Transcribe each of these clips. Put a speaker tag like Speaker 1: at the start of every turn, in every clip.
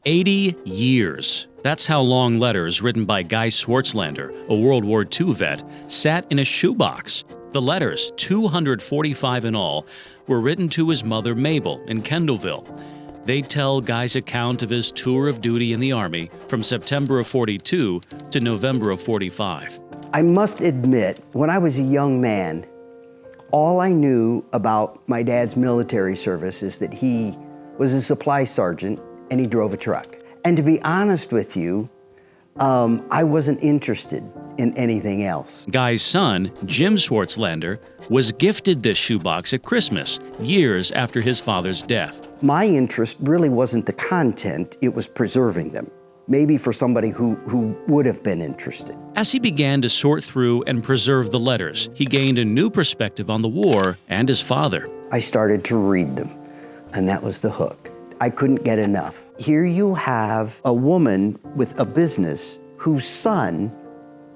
Speaker 1: 80 years. That's how long letters written by Guy Swartzlander, a World War II vet, sat in a shoebox. The letters, 245 in all, were written to his mother Mabel in Kendallville. They tell Guy's account of his tour of duty in the Army from September of 42 to November of 45.
Speaker 2: I must admit, when I was a young man, all I knew about my dad's military service is that he was a supply sergeant and he drove a truck. And to be honest with you, I wasn't interested in anything else.
Speaker 1: Guy's son, Jim Swartzlander, was gifted this shoebox at Christmas, years after his father's death.
Speaker 2: My interest really wasn't the content, it was preserving them. Maybe for somebody who would have been interested.
Speaker 1: As he began to sort through and preserve the letters, he gained a new perspective on the war and his father.
Speaker 2: I started to read them, and that was the hook. I couldn't get enough. Here you have a woman with a business whose son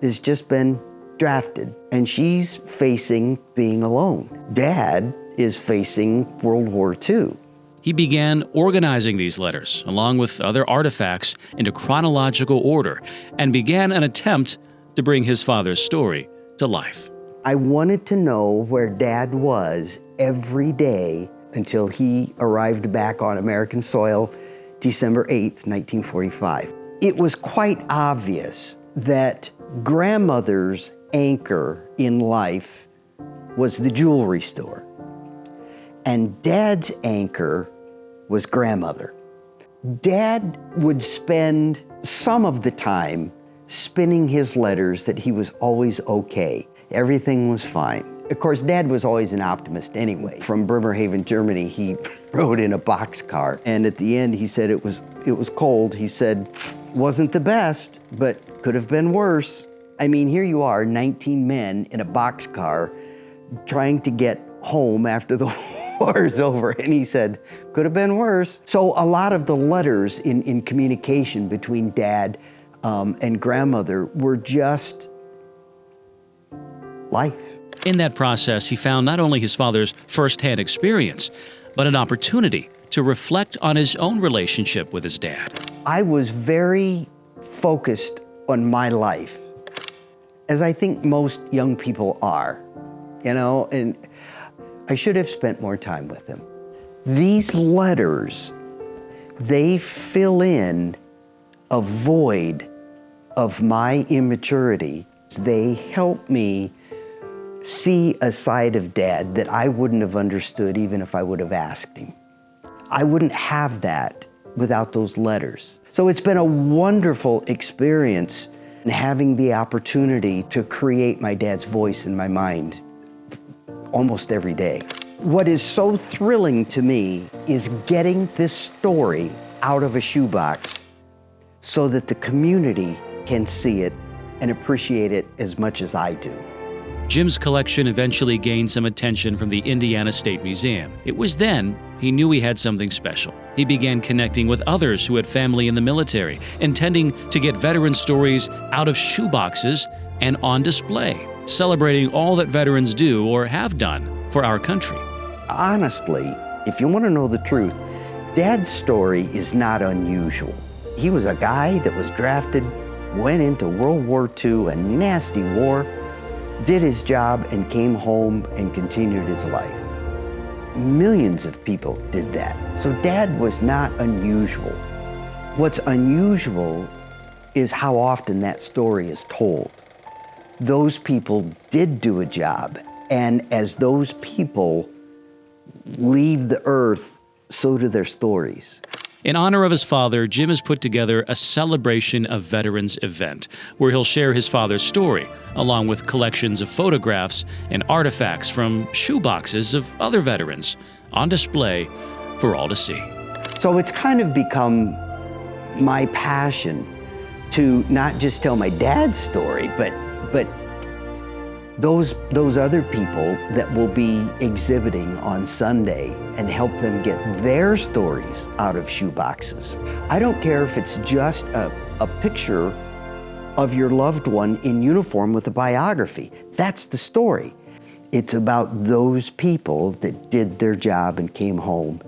Speaker 2: has just been drafted, and she's facing being alone. Dad is facing World War II.
Speaker 1: He began organizing these letters, along with other artifacts, into chronological order, and began an attempt to bring his father's story to life.
Speaker 2: I wanted to know where Dad was every day until he arrived back on American soil December 8th, 1945. It was quite obvious that grandmother's anchor in life was the jewelry store, and Dad's anchor was grandmother. Dad would spend some of the time spinning his letters that he was always okay. Everything was fine. Of course, Dad was always an optimist anyway. From Bremerhaven, Germany, he rode in a boxcar, and at the end he said it was cold. He said, wasn't the best, but could have been worse. I mean, here you are, 19 men in a boxcar trying to get home after the war is over, and he said, could have been worse. So a lot of the letters in communication between Dad and grandmother were just life.
Speaker 1: In that process, he found not only his father's firsthand experience, but an opportunity to reflect on his own relationship with his dad.
Speaker 2: I was very focused on my life, as I think most young people are, and I should have spent more time with him. These letters, they fill in a void of my immaturity. They help me see a side of Dad that I wouldn't have understood even if I would have asked him. I wouldn't have that without those letters. So it's been a wonderful experience having the opportunity to create my dad's voice in my mind almost every day. What is so thrilling to me is getting this story out of a shoebox so that the community can see it and appreciate it as much as I do.
Speaker 1: Jim's collection eventually gained some attention from the Indiana State Museum. It was then he knew he had something special. He began connecting with others who had family in the military, intending to get veteran stories out of shoeboxes and on display, celebrating all that veterans do or have done for our country.
Speaker 2: Honestly, if you want to know the truth, Dad's story is not unusual. He was a guy that was drafted, went into World War II, a nasty war, did his job and came home and continued his life. Millions of people did that. So Dad was not unusual. What's unusual is how often that story is told. Those people did do a job, and as those people leave the earth, so do their stories.
Speaker 1: In honor of his father, Jim has put together a celebration of veterans event where he'll share his father's story, along with collections of photographs and artifacts from shoeboxes of other veterans on display for all to see.
Speaker 2: So it's kind of become my passion to not just tell my dad's story, but those other people that will be exhibiting on Sunday and help them get their stories out of shoeboxes. I don't care if it's just a picture of your loved one in uniform with a biography. That's the story. It's about those people that did their job and came home